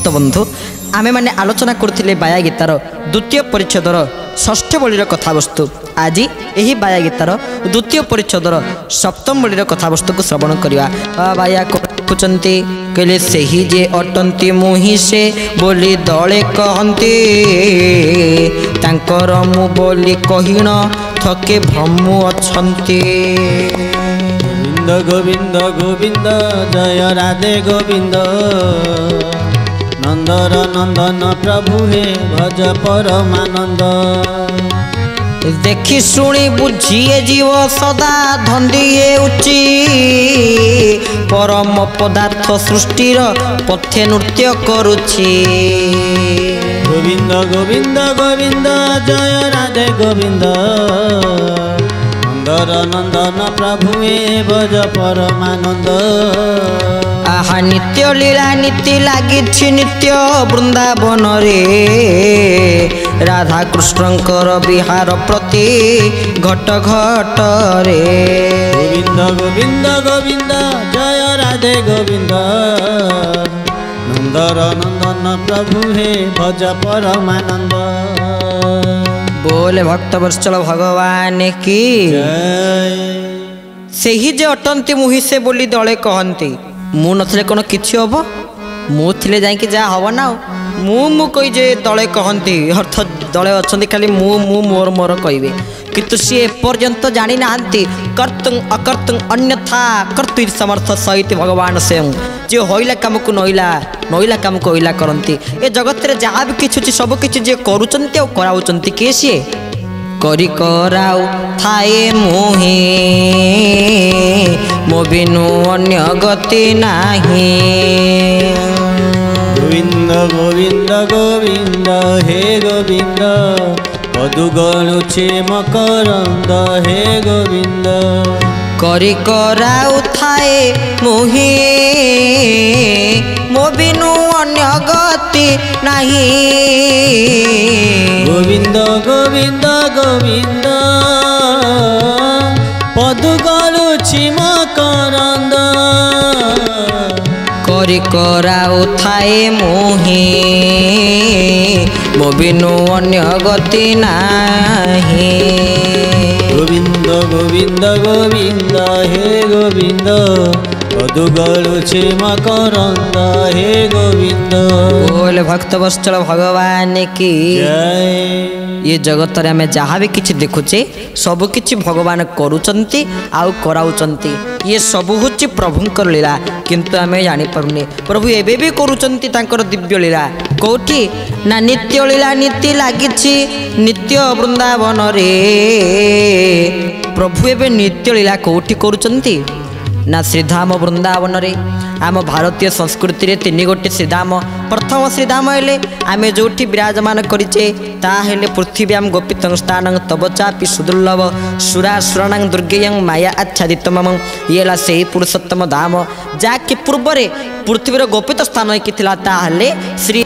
भक्त बंधु आमे माने आलोचना करथिले बाया गीतार द्वितीय परिच्छेदर षष्ठ बलिर कथावस्तु। आज यही बाया गीतार द्वितीय परिच्छेदर सप्तम बलिर कथावस्तु को श्रवण करिवा। बाया कहते कहले सही जे अटंती मुहि से बोली दले कहते तांकर मु बोली कहिण थके भ्रमु अछंती। गोविंद गोविंद गोविंद जय राधे गोविंद नंदर नंदन प्रभु हे भज परमानंद। देखी शुणी बुझिए जीव सदा धंदिए उची परम पदार्थ सृष्टिर पथे नृत्य करुछि। गोविंद गोविंद गोविंद जय राधे गोविंद नंदर नंदन प्रभु हे भज परमानंद। आहा नित्य लीला नीति लागिछि नित्य वृंदावन रे राधा कृष्णकर विहार प्रति घट घट रे। गोविंद गोविंद गोविंद जय राधे गोविंद नंदर नंदन प्रभु हे भज परमानंद। बोले भक्त वत्सल भगवान की सही जे अटंती मुहि से बोली दले कहती मु नथिले कोन किछि हबो मु थिले जाई कि जा हबो ना मु कहि जे दले कहती अर्थ दले अछंती खाली मु मोर मोर कहिबे किंतु सी एपर्यंत जानी नाहंती कर्तुं अकर्तुं अन्यथा कर्तुं समर्थ सहित भगवान स्वयं जे होइला काम को नइला काम को होइला करंती। ए जगत रे जहाँ भी किछु छी सब किछु जे करूचंती आ कराउचंती के सी करी कराउ थाए मोहि मो बिनु अन्य गति नाही। गोविंद गोविंद गोविंद हे गोविंद मधु गणुछे मकरंद हे गोविंद। करी कराउ थाए मोहि मो बिनु अन्य गति नाही। गोविंद गोविंद गोविंद मधु गणुछे मकरंद करी कराउ थाए मोहि मो बिनु अन्य गति नाही। गोविंद गोविंद गोविंद हे गोविंद मधु गणुछे मकरंद हे गोविंद। बोले भक्त वत्सल भगवान की जय। ये जगत रे हमें जहाँ भी किछि देखुचे सब किछि भगवान करूचंती आउ कराउचंती ये सब होछि प्रभुंकर लीला किंतु आमे जानि पारुने प्रभु एबे भी करूचंती तांकर दिव्य लीला कोठी ना नित्य लीला नीति लागिछि नित्य वृंदावन रे प्रभु एबे नित्य लीला कोठी करूचंती ना श्रीधाम वृंदावन रे। आम भारतीय संस्कृति रे तीन गोटे श्रीधाम प्रथम श्रीधाम हेले आमे जोठी विराजमान करिचे ता हेले पृथ्व्याम गोपितं स्थानं तब चापि सुदुर्लभ सुरासुराणां दुर्गेयं माया आच्छादितमं येला सेही पुरुषोत्तम धाम जाके पूर्व रे पृथ्वीर गोपित स्थान किथिला ता हेले श्री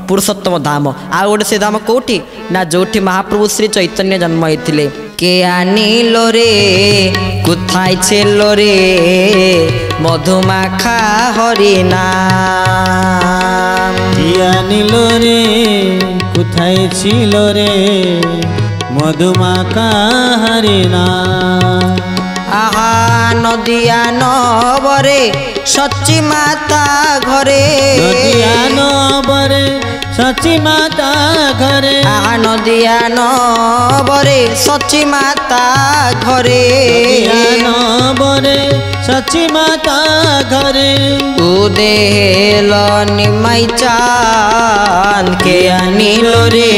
पुरुषोत्तम धाम। आ गोटे से धाम कोठी ना जोठी महाप्रभु श्री चैतन्य जन्म होइथिले के आनिलो रे कुथाई छेलो रे मधुमाखा हरिना। आनिलो रे कुथाई छिलो रे मधुमाखा हरिना। आहा नदिया नबरे सची माता घरे नदिया नबरे सची माता घरे। आहा नदिया नबरे सची माता घरे नबरे सची माता घरे। उदेल निमाई चांद के आनिलो रे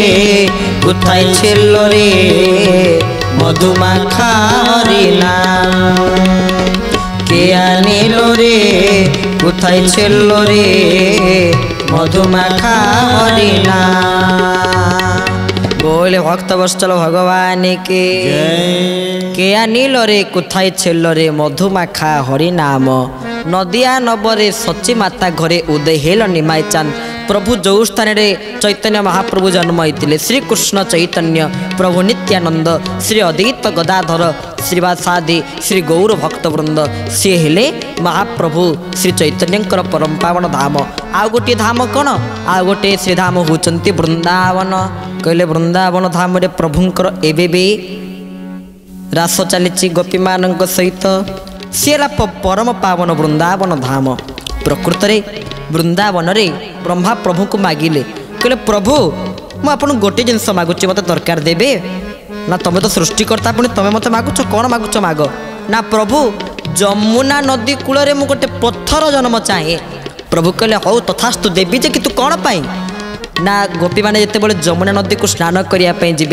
कुथाई छेलो रे मधुमाखा हरिना। के आनिलो रे कुथाई छेलो रे मधुमाखा हरिना। बोले भक्त वत्सल भगवान के के आनिलो रे कुथाई छेलो रे मधुमाखा हरिनाम। नदिया नबरे सची माता घरे उदय हेल निमाई चांद प्रभु जो स्थान रे चैतन्य महाप्रभु जन्म होते श्रीकृष्ण चैतन्य प्रभु नित्यानंद श्री अद्वैत गदाधर श्रीवासादि श्री गौर भक्तवृंद सी हेले महाप्रभु श्री चैतन्यकर परम पावन धाम। आउ गोटे धाम कौन आउ गोटे श्रीधाम होचंती वृंदावन। कहले वृंदावन धाम रे प्रभुंकर एबे भी रास चली गोपी मान सहित सी परम पावन वृंदावन धाम। प्रकृत रे वृंदावन रे ब्रह्मा प्रभु को मागिले कहले प्रभु मु आपन गोटे जिनस मागुची मत दरकार देबे ना तुम तो सृष्टिकर्ता पुणी तुम मत मागुच कौन मागुच माग ना प्रभु जमुना नदी कूल रे मु गोटे पत्थर जन्म चाहे। प्रभु कहले हौ तथास्तु देवी जे कि तू कौन पाई ना गोपी मैंने जिते बड़े जमुना नदी को स्नान करने जी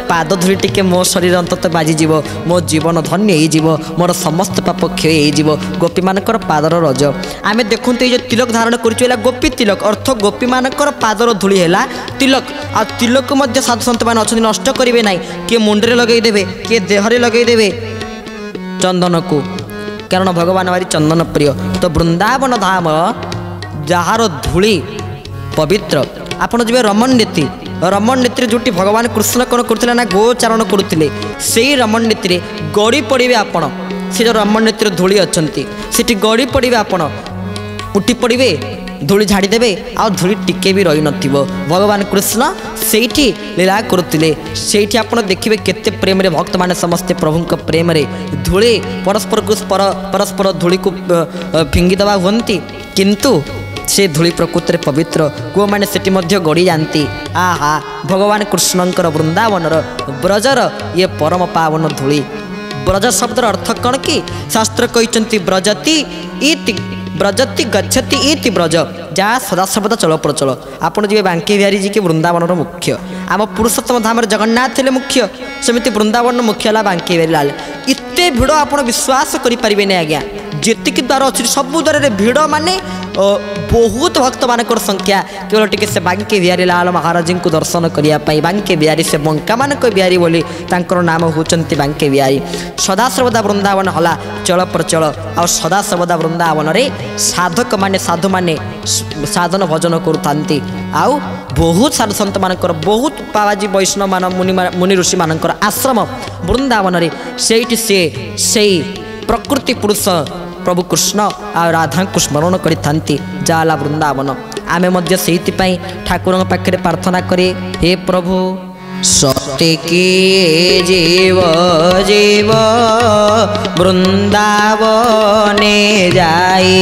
पाद धूली टिके मो शरीर अंतत बाजिज मो जीवन धन्य हो मोर समस्त पाप क्षय हो गोपी मानकर पादर रज। आम देखु ये तिलक धारण कर गोपी तिलक अर्थ गोपी मानकर पादर धूली है तिलक आ तिलक साधु सत मैंने अच्छा नष्ट करेंगे ना किए मुंडे लगेदेवे किए देहरे लगेदेवे चंदन को कारण भगवान भारी चंदन प्रिय। तो वृंदावन धाम जार धूली पवित्र आपण जी रमण नीति जोटी भगवान कृष्ण कौन करते ना गोचारण करुले से रमण नीति गड़ी पड़े आपण से जो रमण नीति धूली अच्छा से गड़ी पड़े आपण उठी पड़े धूली झाड़ीदेवे आ धूली टिके भी रही नथिबो। भगवान कृष्ण सेठी लीला करुले सेठी आपण देखिए केते प्रेम रे भक्त माने समस्ते प्रभु प्रेम रे धूली परस्पर को परस्पर धूली को फिंगी दवा हुंती किंतु से धूली प्रकृत पवित्र को मैंने सेठी मध्य गड़ी जाती। आहा भगवान कृष्णंकर वृंदावनर ब्रजर ये परम पावन धूली। ब्रज शब्दर अर्थ कौन कि शास्त्र कहते ब्रजति इति ब्रजति गच्छति इति ब्रज जहाँ सदासर्वदा चल प्रचल। आपड़ जी बांके बिहारी जी के वृंदावन मुख्य आम पुरुषोत्तम धाम जगन्नाथ थे मुख्य सेमती वृंदावन मुख्य है बांके बिहारी लाल। इत्ते भिड़ आप विश्वास करें आज्ञा जी द्वार अच्छी सबू द्वार भिड़ माने बहुत भक्त मान संख्या केवल टी से बांके बिहारी लाल महाराज को दर्शन करने बांके बिहारी से बंका मान बिहारी बोली नाम होचंती बांके बिहारी। सदासर्वदा वृंदावन हला चल प्रचल आ सदासर्वदा वृंदावन रे साधक माने साधु माने साधन भजन करुतांती आउ बहुत साधु संत मानकर बहुत पावाजी वैष्णव मान मुनि ऋषि मानकर आश्रम वृंदावन रे सेठी से प्रकृति पुरुष प्रभु कृष्ण आ राधा को स्मरण करिथांती जाला वृंदावन। आमे मध्य सेहितिपाई ठाकुर पाखे प्रार्थना करे हे प्रभु सत्य की जीव जीव वृंदावने जाई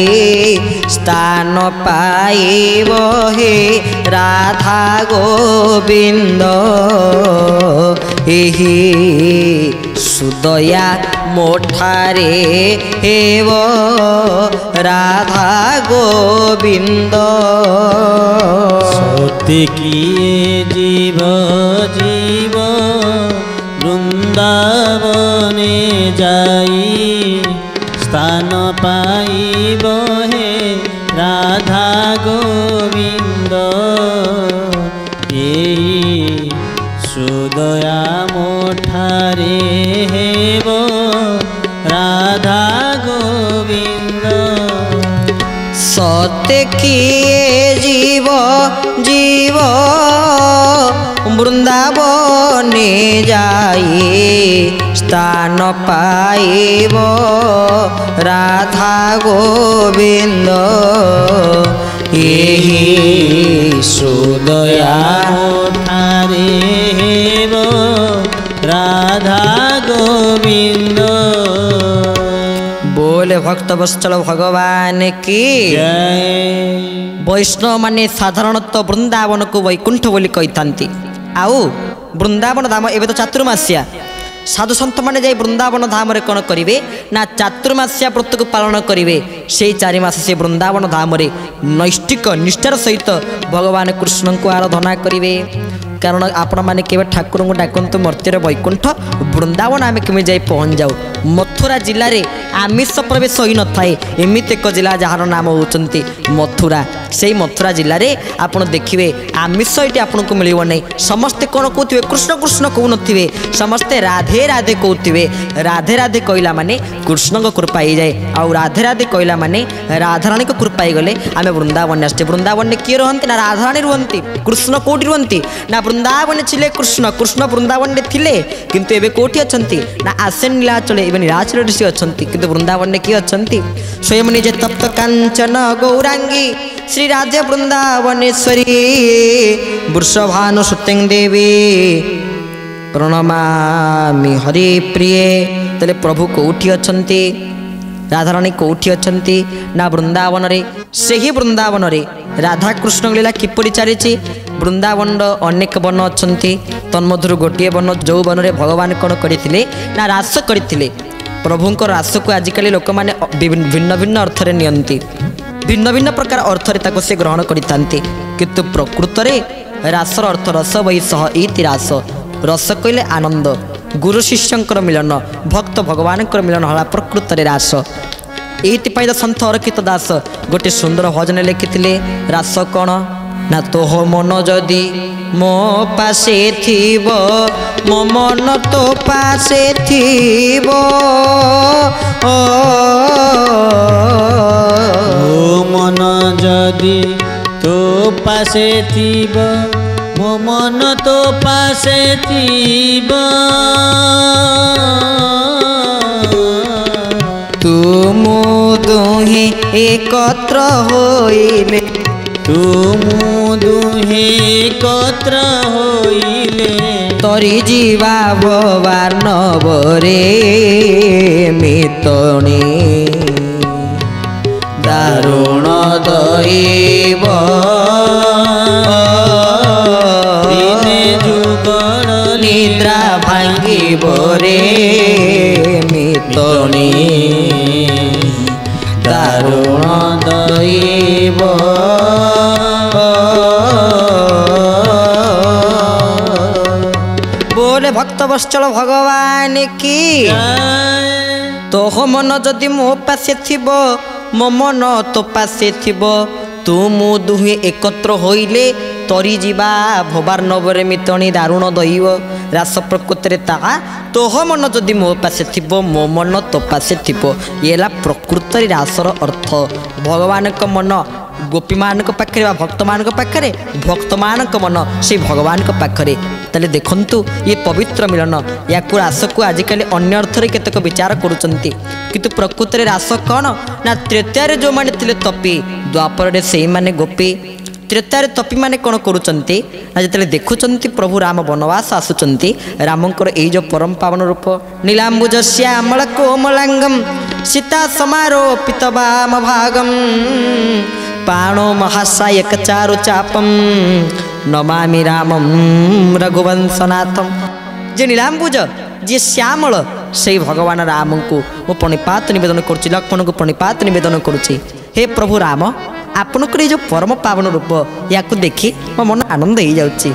स्थान पाइब हे राधा गोविंद एही सुदया मोठारे हेव राधा गोविंद। सत्य किए जीव जीव वृंदावने जाई स्थान पाइब हे राधा गोविंद एही सुदया मोठारे हेव राधा गोविंद। सत्य किए जीव जीव वृंदावने जाई स्थान पाइब राधा गोविंद एही सुदया मोठारे हेव राधा गोविंद। बोले भक्त वत्सल भगवान की जय। वैष्णव माने साधारणतः वृंदावन को वैकुंठ बोली कही आउ वृंदावन धाम एवं तो चातुर्मास्या साधु सन्त मैंने जाई वृंदावन धाम रे कौन करेंगे ना चातुर्मास्या व्रत को पालन करेंगे से 4 मास से वृंदावन धाम रे नैष्टिक निष्ठार सहित भगवान कृष्ण को आराधना करेंगे। कारण आपण मैंने केवल ठाकुर को डाकतु मर्त्यर वैकुंठ वृंदावन आम केमी जाई पहुँच जाऊ मथुरा जिले में आमिष प्रवेश हो न थाए एमती एक जिला जार नाम होती मथुरा। से मथुरा जिले में आप देखिए आमिष ये आपको मिल नहीं समस्ते कौन कहते कृष्ण कृष्ण कहू थे समस्ते राधे राधे कहते राधे राधे कहला माने कृष्ण कृपा हो जाए आउ राधे राधे कहला माने राधाराणी को कृपा गले आम वृंदावन आसते वृंदावन किए रुहति ना राधाराणी रुहति कृष्ण कौटी रुहति ना वृंदावन छिले कृष्ण कृष्ण वृंदावन थिले किंतु एबे कोठी अछंती ना आसेन नीलाचल एबे नीलाचल ऋषि अछंती किंतु वृंदावन किए अछंती स्वयं निजे तप्त कांचन गौरांगी श्री राधे वृंदावनेश्वरी वृषभानु सुतें देवी प्रणमामि हरि प्रिय। तेरे प्रभु कौठी अछंती राधाराणी कौठी अछंती ना वृंदावन रे सेही वृंदावन रे राधा कृष्ण लीला किपरि चली वृंदावन अनेक वन अछंती तन्मधुर गोटे वन जो वन रे भगवान कौन करते ना रास करते प्रभुंक रास को आजिकल लोक मैंने भिन्न भिन्न अर्थ रे नियंती भिन्न भिन्न प्रकार अर्थ रे ताको से ग्रहण करितांती किंतु प्रकृत रे रासर अर्थ रस वै सह इति रास रस कहले आनंद गुरु शिष्यंकर मिलन भक्त भगवान मिलन हला प्रकृत रे रास। ये सन्थ अरक्षित दास गोटे सुंदर भजन लिखिले रास कौन ना तोह मन जदि मो पासे थीबो मो मन तो पासे थीबो ओ मन जदि तो पासे थीबो मो मन तो पासे थीबो तुम दुहे एकत्र होइले तुम दुहे एकत्र होइले तरी जीवा भवार नवरे मितणी दारुण दैव दिने जुगल निद्रा भांगिब रे मितणी दारुण दैव बोले भक्त वत्सल भगवान की तोह मन जदि मो पासे थिबो मो मन तो पासे थिबो तुम दुहे एकत्र होइले तरी जीवा भोबार नवरे मितणी दारुण दैव रास प्रकृति ताहा तोह मन जदि मो पासे थिबो मो मन तो पासे थिबो ये प्रकृत रासर अर्थ भगवान का मन गोपी मान पाखे भक्त मान पाखे भक्त मान मन से भगवान पाखे ताले देखंतु ये पवित्र मिलन या रास को आजिकल अन्य अर्थ रे केतक विचार करुचंती किंतु प्रकृत रास कौन ना तृतीय जो माने तिले तपी द्वापर रे सेई माने गोपी तृतीय तपी माने कौन करुचंती ना जतले देखुचंती प्रभु राम वनवास आसुचंती रामंकर एई जो परम पावन रूप नीलांबुज श्यामल कोमलांगम सीता समारोपित वाम भागम पाणो महासायक चारु चापम नमामि रामम रघुवंशनाथम। जे नीलांबुज जे श्यामल से भगवान राम को मो प्रणिपात निवेदन करुच्ची लक्ष्मण को प्रणिपात निवेदन करुच्ची हे प्रभु राम आपणकर ये जो परम पावन रूप या देखी मो मन आनंद हो जाऊँगी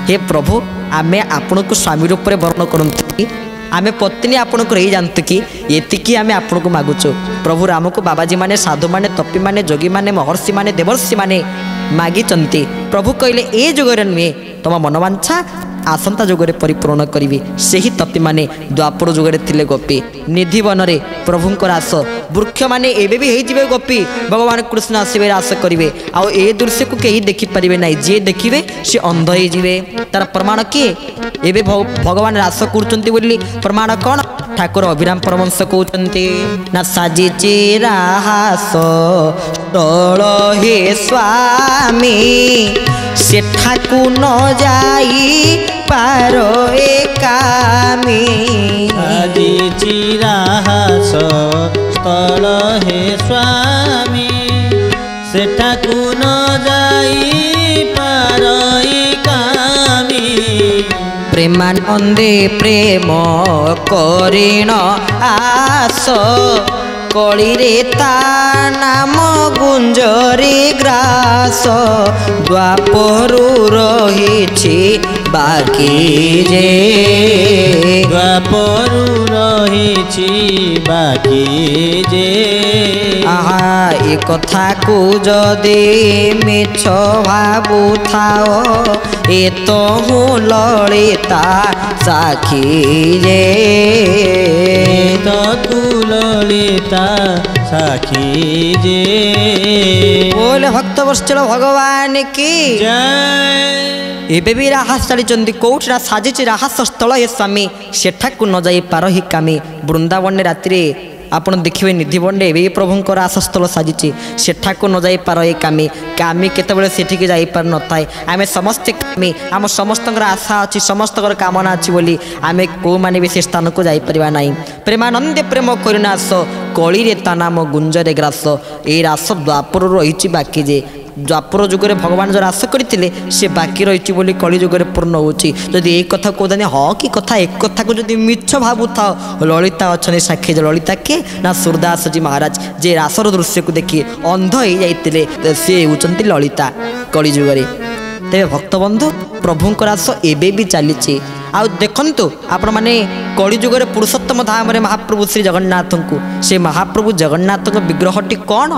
हे प्रभु आमे आपण को स्वामी रूप में वर्ण करूँ आमे पत्नी आपण को रही जानतु कि ये आमे आपण को मागुचु प्रभु राम को बाबाजी माने साधु माने तपी माने जोगी माने महर्षि माने देवर्षि माने मागी चंती प्रभु कहले ए जुगरे नुहे तुम मनवांछा आसंता जुगरे परिपूर्ण करी से ही तपी माने द्वापर जुगरे थिले गोपी निधि वन रे प्रभुंक रास वृक्ष माने एबे भी होइजिबे गोपी भगवान कृष्ण आसबे रास करिवे आ ए दृश्य को केही देखि परिबे नाही जे देखिबे से अंध होई जिवे तार प्रमाण किए एबे भगवान रास करचंती बोली प्रमाण कौन ठाकुर अभिराम परमंश कहते ना साजी चिराहास तोल हे स्वामी सेठाकू न जाई पारो एकामी साजी चिराहास तोल हे स्वामी सेठाकू न जाई पारो एकामी प्रेमानंदे प्रेम करिण आस कली रे ता नाम गुंजरी ग्रास द्वापरु रही ବାକି ଯେ ଦ୍ୱାପରୁ ରହିଛି ବାକି ଯେ ଆହା ଏ କଥାକୁ ଯଦି ମିଛ ଭାବୁଥାଅ ଏ ତ ମୁଁ ଲଳିତା ସାକ୍ଷୀ ଯେ ତୁ ଲଳିତା ସାକ୍ଷୀ ଯେ ବୋଲେ ଭକ୍ତ ବତ୍ସଳ ଭଗବାନ କି ଜୟ। ଏବେ ବି ରାହାସ ଚାଲିଛନ୍ତି କୋଉଠି ନା ସାଜିଛି ରାହାସ ସ୍ଥଳ ଏ ସ୍ୱାମୀ ସେଠାକୁ ନ ଯାଇ ପାର ହି କାମୀ ବୃନ୍ଦାବନରେ ରାତିରେ ଆପଣ ଦେଖିବେ ନିଧିବନରେ ଏବେ ପ୍ରଭୁଙ୍କର ରାସସ୍ଥଳ ସାଜିଛି ସେଠାକୁ ନ ଯାଇ ପାର ଏ କାମୀ କାମୀ କେତେବେଳେ ସେଠିକି ଯାଇପାରିନଥାଏ ଆମେ ସମସ୍ତେ କାମୀ ଆମ ସମସ୍ତଙ୍କର ଆଶା ଅଛି ସମସ୍ତଙ୍କର କାମନା ଅଛି ବୋଲି ଆମେ କେଉଁମାନେ ବି ସେ ସ୍ଥାନକୁ ଯାଇପାରିବା ନାହିଁ ପ୍ରେମାନନ୍ଦେ ପ୍ରେମ କରୁନାଶ କଳିରେ ତା ନାମ ଗୁଞ୍ଜରେ ଗ୍ରାସ ଏଇ ରାସ ଦ୍ୱାପରରୁ ରହିଛି ବାକି ଯେ ଦ୍ୱାପର ଯୁଗରେ ଭଗବାନ ଯେଉଁ ରାସ କରିଥିଲେ ସେ ବାକି ରହିଛି ବୋଲି କଳି ଯୁଗରେ ପୂର୍ଣ୍ଣ ହେଉଛି ଯଦି ଏଇ କଥା କହୁଥାନ୍ତି ହଁ କି କଥା ଏ କଥାକୁ ଯଦି ମିଛ ଭାବୁଥାଅ ଲଳିତା ଅଛନ୍ତି ସାକ୍ଷୀ ଯେ ଲଳିତା କିଏ ନା ସୁରଦାସଜୀ ମହାରାଜ ଯେ ରାସର ଦୃଶ୍ୟକୁ ଦେଖି ଅନ୍ଧ ହେଇଯାଇଥିଲେ ସେ ହେଉଛନ୍ତି ଲଳିତା କଳି ଯୁଗରେ ତେବେ ଭକ୍ତବନ୍ଧୁ ପ୍ରଭୁଙ୍କ ରାସ ଏବେ ବି ଚାଲିଛି ଆଉ ଦେଖନ୍ତୁ ଆପଣମାନେ କଳି ଯୁଗରେ ପୁରୁଷୋତ୍ତମ ଧାମରେ ମହାପ୍ରଭୁ ଶ୍ରୀ ଜଗନ୍ନାଥଙ୍କୁ ସେ ମହାପ୍ରଭୁ ଜଗନ୍ନାଥଙ୍କ ବିଗ୍ରହଟି କ'ଣ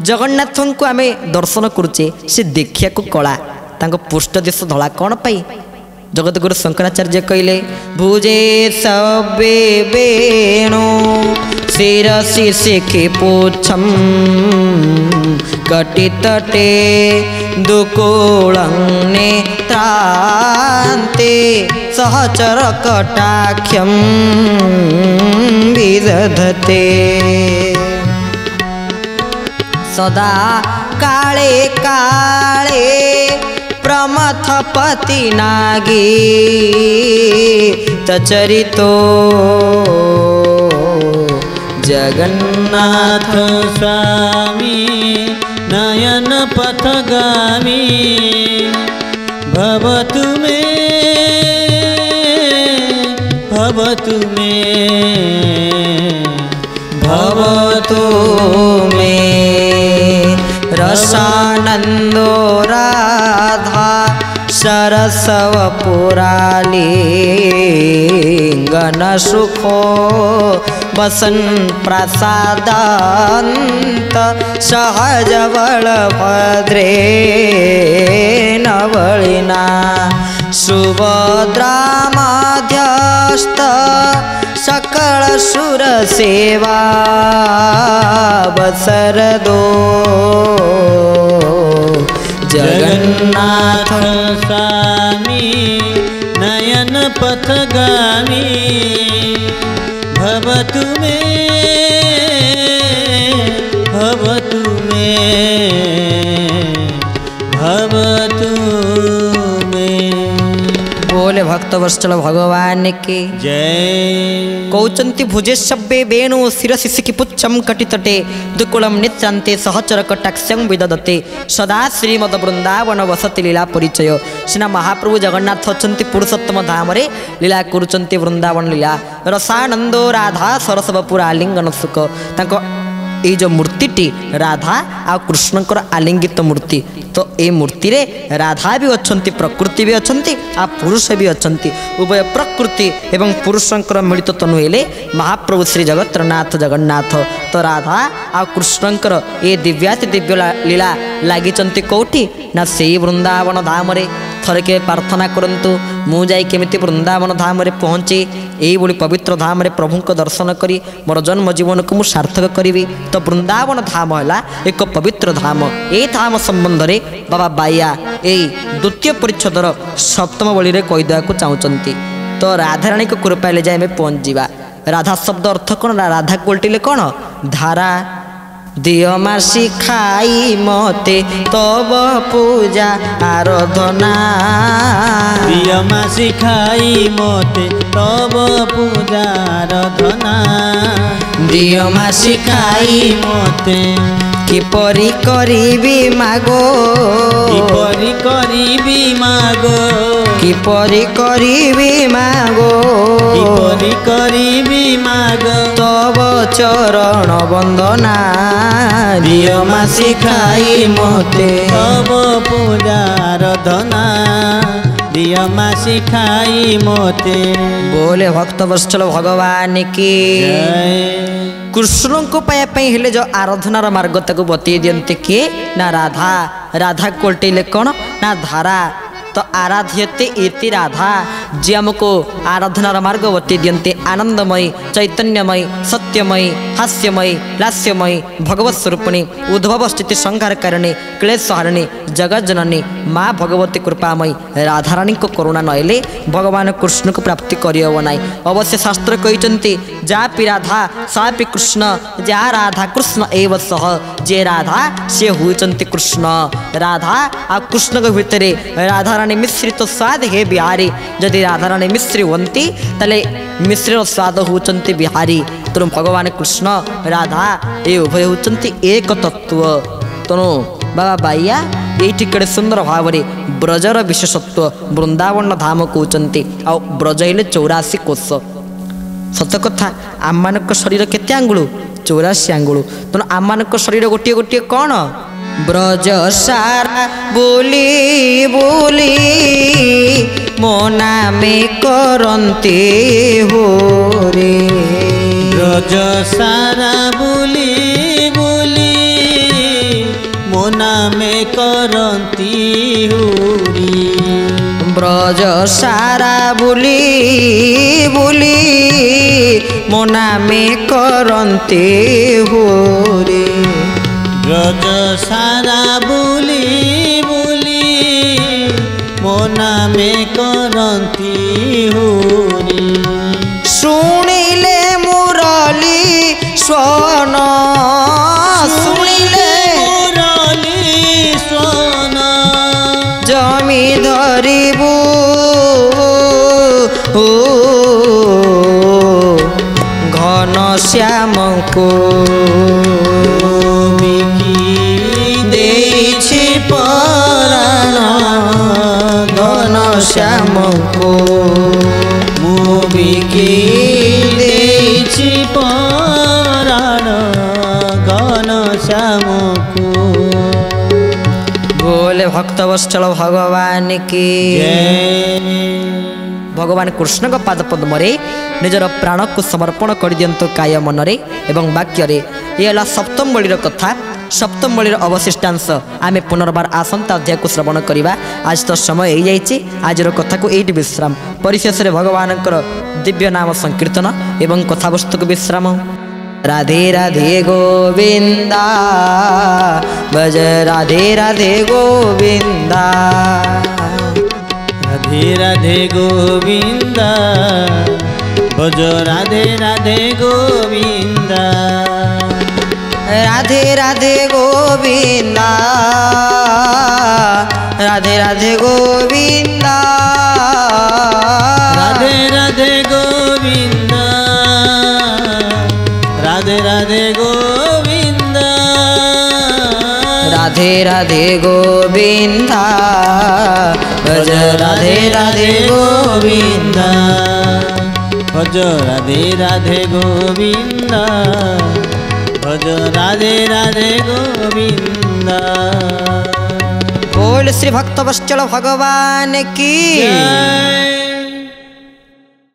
ଜଗନ୍ନାଥଙ୍କୁ ଆମେ ଦର୍ଶନ କରୁଛେ ସେ ଦେଖିବାକୁ କଳା ତାଙ୍କ ପୃଷ୍ଠ ଦେଶ ଧଳା କ'ଣ ପାଇଁ ଜଗତଗୁରୁ ଶଙ୍କରାଚାର୍ଯ୍ୟ କହିଲେ ଭୁଜେ ସବେ ବେଣୁ ଶିରସି ଶିଖି ପୁଚ୍ଛମ୍ କଟିତଟେ ଦୁକୁଳଂ ନେତ୍ରାନ୍ତେ ସହଚର କଟାକ୍ଷମ୍ ବିଦଧତେ सदा काले काले प्रमथपति नागी तचरितो जगन्नाथ स्वामी नयन पथगामी भवतु मे भवतु मे भवतु मे रसानंदो राधा सरसव पुरालिंगन सुखो बसन प्रसादांत सहज बल भद्रे नवलिना सुभद्रा मध्यस्थ सकल सुर सेवा बसर दो जगन्नाथ स्वामी नयन पथगामी भवतु मे भवतु मे भवतु मे बोले भक्त वत्सल भगवान के जय। कौचंती भुजे शब्बे वेणु शिरसि शिखि पुच्छम कटितटे दुकुलम नित्रांते सहचर कटाक्षं विदधते सदा श्रीमद वृंदावन वसति लीला परिचय सिना महाप्रभु जगन्नाथ अछंती पुरुषोत्तम धाम रे लीला करूचंती वृंदावन लीला रसानंदो राधा सरस्वपुर आलिंगन सुख तांको ये जो मूर्तिटी राधा आ कृष्णकर आलिंगित मूर्ति तो ये मूर्ति रे राधा भी अच्छी प्रकृति भी अच्छी आ पुरुष भी अच्छी उभय प्रकृति एवं पुरुषंकर मिलित तनु हेले महाप्रभु श्री जगतनाथ जगन्नाथ तो राधा आ कृष्णंकर ये दिव्याति दिव्य लीला लगी कौटी ना से वृंदावन धाम रे थरे के प्रार्थना करंतु मु जाई केमिति वृंदावन धाम रे पहुँचे यही पवित्र धाम रे प्रभु को दर्शन करी मोर जन्म जीवन को मु सार्थक करी तो वृंदावन धाम है एक पवित्र धाम ए धाम संबंध में बाबा बाया यही द्वितीय परिच्छदर सप्तम बलि रे कहीदेवा चाहते तो राधाराणी को कृपा ले जाए पहुँच जावा राधा शब्द अर्थ कौन राधा कोल्टिले कौन धारा दियो मासी खाई मते तब पूजा आराधना दियो मासी खाई मते तब पूजा आराधना दियो मासी खाई मते किपरि करिबी मागो किपरि करिबी मागो किपरि करिबी मागो किपरि करिबी मागो तब चरण वंदना दियो मासी खाई मते तब पूजा आराधना दिया माँ सिखाई मोते। बोले भक्त वत्सल भगवान की जय। कृष्ण को पाया हेले जो आराधनार मार्ग ताको बतई दियंते किए ना राधा। राधा कोल्टेले कौन ना धारा। तो आराध्यते इति राधा जी हमको आराधनार मार्ग बतई दियंते आनंदमय चैतन्यमय सत्यमय हास्यमय लास्यमय भगवत स्वरूपिणी उद्भव स्थिति संहार कारिणी क्लेश हारिणी जगत जननी माँ भगवती कृपामयी राधाराणी को करुणा नहले भगवान कृष्ण को प्राप्ति करहब ना। अवश्य शास्त्र कहते जा पी राधा सा पी कृष्ण जा राधा कृष्ण एव सह जे राधा से होती कृष्ण। राधा आ कृष्ण के भितर राधाराणी मिश्रित स्वाद हे बिहारी। जदि राधाराणी मिश्री हंती ताले मिश्र स्वाद होती बिहारी। तेणु भगवान कृष्ण राधा ये उभय होती एक तत्व। तेणु बाबा बाइया ये केड़े सुंदर भाव में ब्रजर विशेषत्व वृंदावन धाम कहते। आ ब्रज हेले 84 कोश। सत कथा आम मान शरीर केते आंगुल 84 आंगुल। तेणु आम मान शरीर गोटे गोटे कौन ब्रज सारा बोली बोली मो नामे करते हो रे। ब्रज सारा बोली बोली मो नामे करती हुरी। ब्रज सारा बोली बोली मो नामे करते हो रे। ब्रज सारा बोली बोली मो नामे करती हुरी। शुणिले मुरली स्वन शुणिले मुरली स्वन जमी धरिबू घन श्याम को पराण घन श्याम को मुबिकी देछि पराण घन श्याम को। बोले भक्त वत्सल भगवान की भगवान कृष्ण पाद पद्म निजर प्राण को समर्पण कर दियंतु काय मनरे एवं वाक्य ये सप्तम बलिर कथा। सप्तम बलिर अवशिष्टांश आम पुनर्बार आसंता अध्याय को श्रवण करवा। आज तो समय हो जाइए। आज कथा को ये विश्राम परिशेष भगवान दिव्य नाम संकीर्तन एवं कथावस्तु को विश्राम। राधे राधे गोविंदा भज राधे राधे गोविंदा। राधे राधे गोविंदा भज राधे राधे गोविंदा। राधे राधे गोविंदा राधे राधे गोविंदा। राधे राधे गोविंदा राधे राधे गोविंदा। राधे राधे गोविंदा भज राधे राधे गोविंदा। भज राधे राधे गोविंदा भज राधे राधे गोविंदा। बोल श्री भक्त वत्सल भगवान की जय।